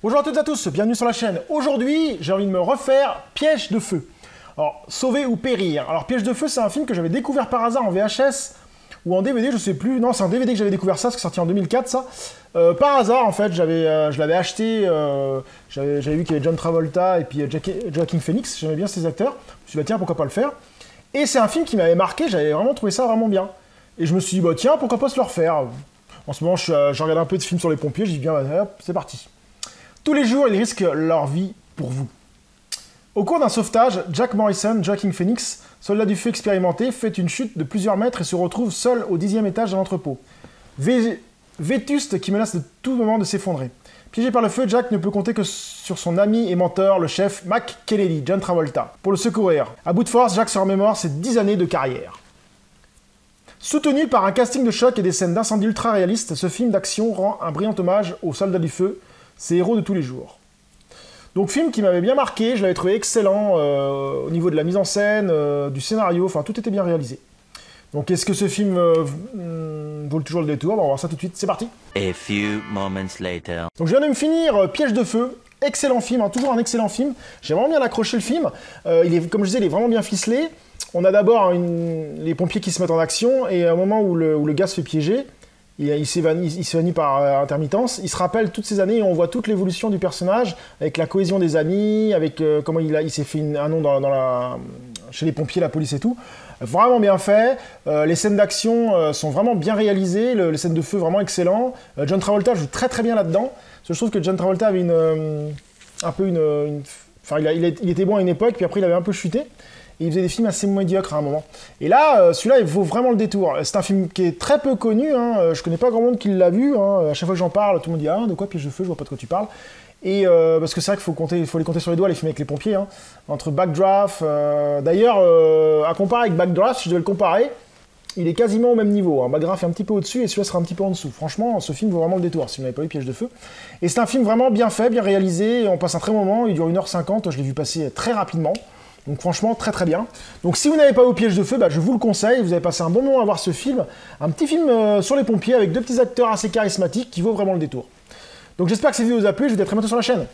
Bonjour à toutes et à tous, bienvenue sur la chaîne. Aujourd'hui, j'ai envie de me refaire Piège de feu. Alors, sauver ou périr. Alors, Piège de feu, c'est un film que j'avais découvert par hasard en VHS ou en DVD, je sais plus. Non, c'est en DVD que j'avais découvert ça, parce que c'est sorti en 2004, ça. Par hasard, en fait, je l'avais acheté, j'avais vu qu'il y avait John Travolta et puis Joaquin Phoenix, j'aimais bien ces acteurs. Je me suis dit, bah, tiens, pourquoi pas le faire. Et c'est un film qui m'avait marqué, j'avais vraiment trouvé ça vraiment bien. Et je me suis dit, bah tiens, pourquoi pas se le refaire. En ce moment, je regarde un peu de films sur les pompiers, j'ai dit, bien, hop, c'est parti. Tous les jours, ils risquent leur vie pour vous. Au cours d'un sauvetage, Jack Morrison, Joaquin Phoenix, soldat du feu expérimenté, fait une chute de plusieurs mètres et se retrouve seul au 10e étage d'un entrepôt. Vétuste qui menace de tout moment de s'effondrer. Piégé par le feu, Jack ne peut compter que sur son ami et mentor, le chef Mac Kennedy, John Travolta, pour le secourir. À bout de force, Jack se remémore ses 10 années de carrière. Soutenu par un casting de choc et des scènes d'incendie ultra réalistes, ce film d'action rend un brillant hommage aux soldats du feu, ces héros de tous les jours. Donc film qui m'avait bien marqué, je l'avais trouvé excellent au niveau de la mise en scène, du scénario, enfin tout était bien réalisé. Donc est-ce que ce film vaut toujours le détour? On va voir ça tout de suite, c'est parti. A few moments later. Donc je viens de me finir Piège de feu, excellent film, hein, toujours un excellent film. J'ai vraiment bien accroché le film, comme je disais, il est vraiment bien ficelé. On a d'abord les pompiers qui se mettent en action, et à un moment où le gars se fait piéger, il s'évanouit par intermittence. Il se rappelle toutes ces années et on voit toute l'évolution du personnage avec la cohésion des amis, avec comment il s'est fait un nom chez les pompiers, la police et tout. Vraiment bien fait. Les scènes d'action sont vraiment bien réalisées. Les scènes de feu vraiment excellent. John Travolta joue très très bien là-dedans. Je trouve que John Travolta avait enfin, il était bon à une époque, puis après il avait un peu chuté. Et il faisait des films assez médiocres à un moment. Et là, celui-là, il vaut vraiment le détour. C'est un film qui est très peu connu, hein. Je connais pas grand monde qui l'a vu, hein. À chaque fois que j'en parle, tout le monde dit « Ah, de quoi Piège de feu, je vois pas de quoi tu parles ». Et parce que c'est vrai qu'il faut les compter sur les doigts, les films avec les pompiers, hein. Entre Backdraft, d'ailleurs, à comparer avec Backdraft, si je devais le comparer, il est quasiment au même niveau, hein. Backdraft est un petit peu au-dessus et celui-là sera un petit peu en dessous. Franchement, ce film vaut vraiment le détour, si vous n'avez pas vu Piège de feu. Et c'est un film vraiment bien fait, bien réalisé, on passe un très bon moment, il dure 1h50, je l'ai vu passer très rapidement. Donc franchement, très très bien. Donc si vous n'avez pas vu Piège de feu, bah, je vous le conseille, vous avez passé un bon moment à voir ce film. Un petit film sur les pompiers avec deux petits acteurs assez charismatiques qui vaut vraiment le détour. Donc j'espère que cette vidéo vous a plu, je vous dis à très bientôt sur la chaîne.